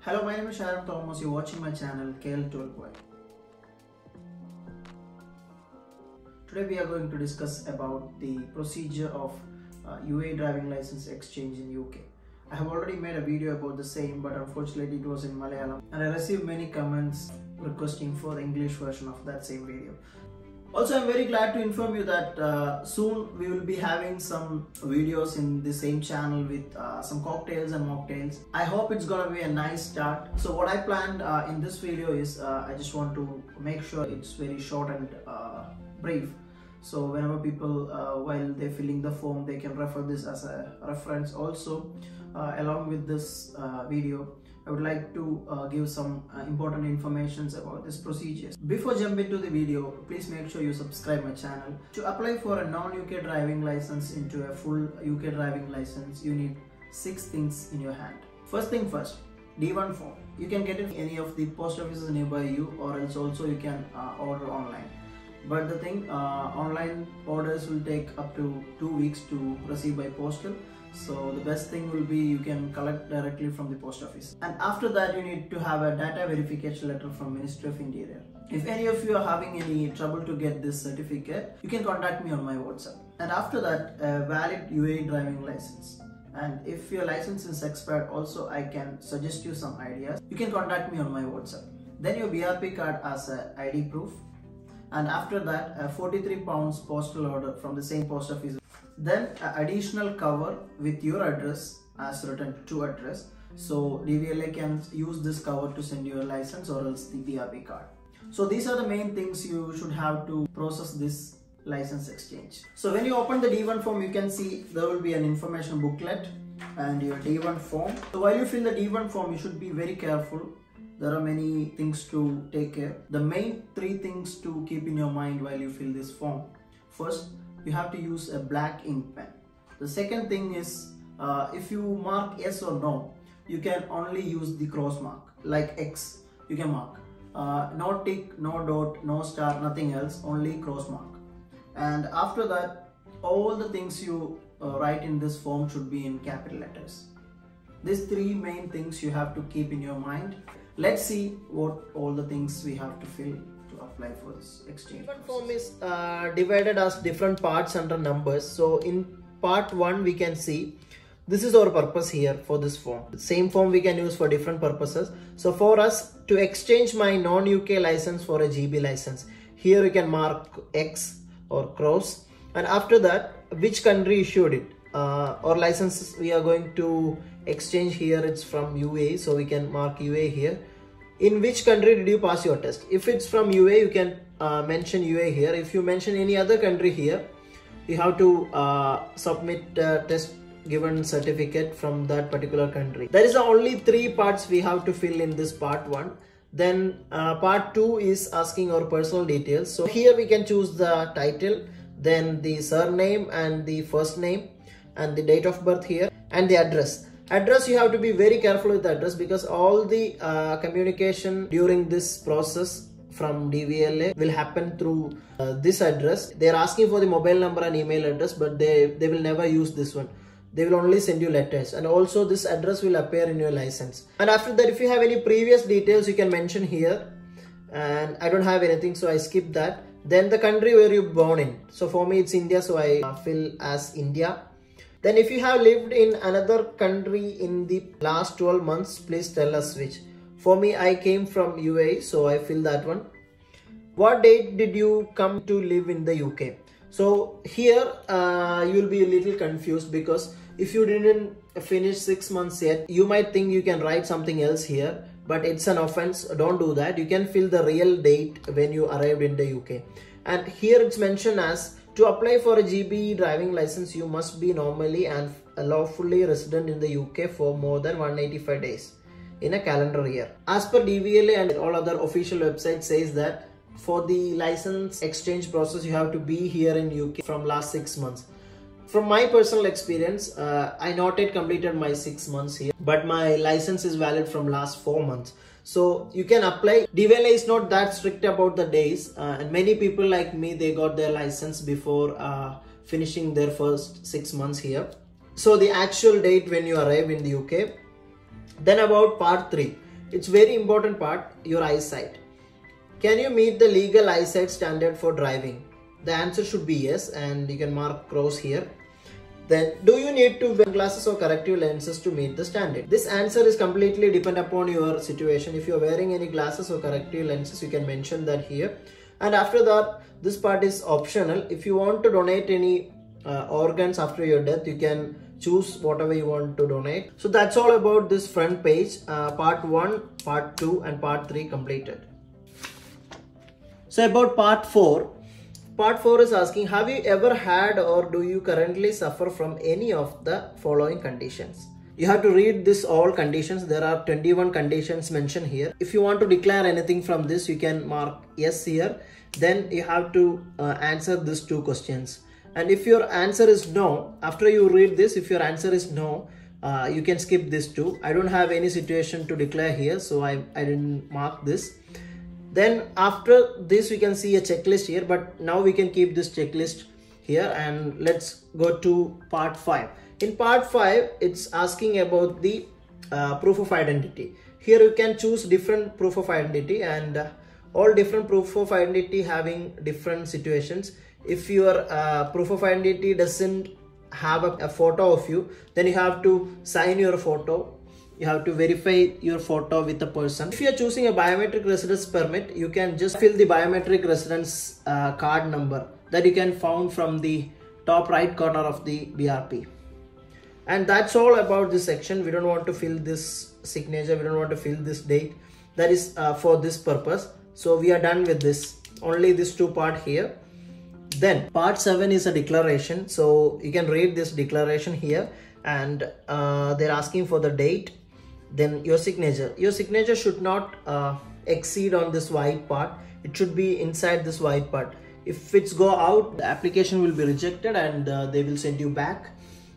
Hello, my name is Sharon Thomas. You're watching my channel KL12Boy. Today we are going to discuss about the procedure of UAE driving license exchange in UK. I have already made a video about the same, but unfortunately it was in Malayalam and I received many comments requesting for the English version of that same video. Also, I'm very glad to inform you that soon we will be having some videos in the same channel with some cocktails and mocktails. I hope it's gonna be a nice start. So what I planned in this video is I just want to make sure it's very short and brief. So whenever people, while they're filling the form, they can refer this as a reference. Also, along with this video, I would like to give some important information about this procedure. Before jumping into the video, please make sure you subscribe my channel. To apply for a non-UK driving license into a full UK driving license, you need 6 things in your hand. First thing first, D1 form. You can get it in any of the post offices nearby you, or else also you can order online. But the thing, online orders will take up to 2 weeks to receive by postal. So the best thing will be you can collect directly from the post office. And after that, you need to have a data verification letter from Ministry of Interior. If any of you are having any trouble to get this certificate, you can contact me on my WhatsApp. And after that, a valid UAE driving license. And if your license is expired, also I can suggest you some ideas. You can contact me on my WhatsApp. Then your BRP card as a ID proof. And after that, a £43 postal order from the same post office. Then an additional cover with your address as written to address. So DVLA can use this cover to send your license or else the BRP card. So these are the main things you should have to process this license exchange. So when you open the D1 form, you can see there will be an information booklet and your D1 form. So while you fill the D1 form, you should be very careful. There are many things to take care. The main 3 things to keep in your mind while you fill this form. First, you have to use a black ink pen. The second thing is, if you mark yes or no, you can only use the cross mark, like X, you can mark. No tick, no dot, no star, nothing else, only cross mark. And after that, all the things you write in this form should be in capital letters. These 3 main things you have to keep in your mind. Let's see what all the things we have to fill to apply for this exchange. The form is divided as different parts under numbers. So in part 1 we can see this is our purpose here for this form. Same form we can use for different purposes. So for us to exchange my non-UK license for a GB license, here you can mark X or cross, and after that which country issued it. Our licenses we are going to exchange here, it's from UAE, so we can mark UAE here. In which country did you pass your test? If it's from UAE, you can mention UAE here. If you mention any other country here, you have to submit test given certificate from that particular country. There is the only 3 parts we have to fill in this part 1. Then part 2 is asking our personal details. So here we can choose the title, then the surname and the first name, and the date of birth here, and the address. Address, you have to be very careful with the address because all the communication during this process from DVLA will happen through this address. They are asking for the mobile number and email address, but they will never use this one. They will only send you letters, and also this address will appear in your license. And after that, if you have any previous details, you can mention here. And I don't have anything, so I skip that. Then the country where you born in. So for me it's India, so I fill as India. Then if you have lived in another country in the last 12 months, please tell us which. For me, I came from UAE, so I fill that one. What date did you come to live in the UK? So here you will be a little confused because if you didn't finish 6 months yet, you might think you can write something else here, but it's an offense. Don't do that. You can fill the real date when you arrived in the UK. And here it's mentioned as, to apply for a GB driving license, you must be normally and lawfully resident in the UK for more than 185 days in a calendar year. As per DVLA and all other official websites says that for the license exchange process, you have to be here in UK from last 6 months. From my personal experience, I not yet completed my 6 months here, but my license is valid from last 4 months. So you can apply. DVLA is not that strict about the days, and many people like me, they got their license before finishing their first 6 months here. So the actual date when you arrive in the UK. Then about part 3, It's very important part, your eyesight. Can you meet the legal eyesight standard for driving? The answer should be yes, and you can mark cross here. Then, do you need to wear glasses or corrective lenses to meet the standard? This answer is completely dependent upon your situation. If you are wearing any glasses or corrective lenses, you can mention that here. And after that, this part is optional. If you want to donate any organs after your death, you can choose whatever you want to donate. So that's all about this front page. Part 1, part 2 and part 3 completed. So about part 4. Part 4 is asking, have you ever had or do you currently suffer from any of the following conditions? You have to read this all conditions. There are 21 conditions mentioned here. If you want to declare anything from this, you can mark yes here. Then you have to answer these 2 questions. And if your answer is no, after you read this, if your answer is no, you can skip this 2. I don't have any situation to declare here, so I didn't mark this. Then after this, we can see a checklist here, but now we can keep this checklist here, and let's go to part 5. In part 5, it's asking about the proof of identity. Here you can choose different proof of identity, and all different proof of identity having different situations. If your proof of identity doesn't have a photo of you, then you have to sign your photo. You have to verify your photo with a person. If you are choosing a biometric residence permit, you can just fill the biometric residence card number that you can find from the top right corner of the BRP. And that's all about this section. We don't want to fill this signature. We don't want to fill this date. That is for this purpose. So we are done with this. Only this 2 part here. Then part 7 is a declaration. So you can read this declaration here, and they're asking for the date. Then your signature. Your signature should not exceed on this white part. It should be inside this white part. If it's go out, the application will be rejected, and they will send you back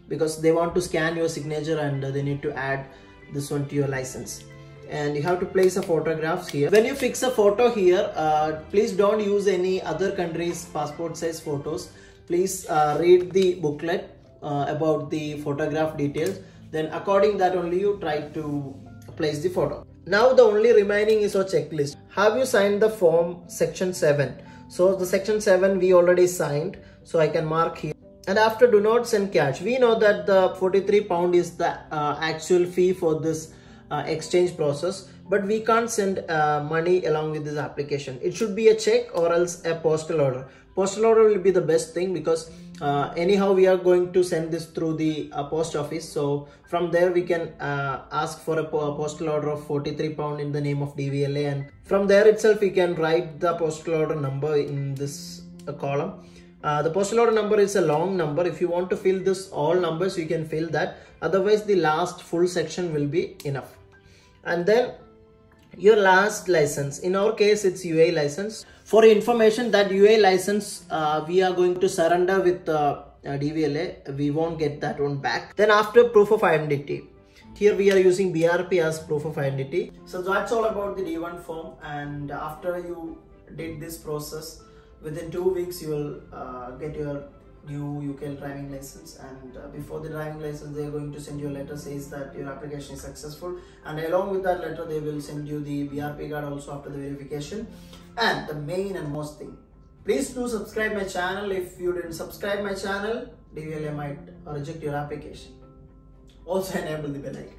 because they want to scan your signature, and they need to add this one to your license. And you have to place a photographs here. When you fix a photo here, please don't use any other country's passport size photos. Please read the booklet about the photograph details. Then according that only you try to place the photo. Now the only remaining is a checklist. Have you signed the form section 7? So the section 7 we already signed, so I can mark here. And after do not send cash, we know that the £43 is the actual fee for this exchange process, but we can't send money along with this application. It should be a check or else a postal order. Postal order will be the best thing because anyhow we are going to send this through the post office. So from there we can ask for a postal order of £43 in the name of DVLA, and from there itself we can write the postal order number in this column. The postal order number is a long number. If you want to fill this all numbers, you can fill that. Otherwise the last full section will be enough. And then your last license. In our case it's UAE license. For information, that UAE license we are going to surrender with DVLA. We won't get that one back. Then after proof of identity, here we are using BRP as proof of identity. So that's all about the D1 form, and after you did this process, within 2 weeks you will get your new UK driving license, and before the driving license they are going to send you a letter says that your application is successful, and along with that letter they will send you the BRP card also after the verification. And the main and most thing, please do subscribe my channel. If you didn't subscribe my channel, DVLA might reject your application. Also enable the bell icon.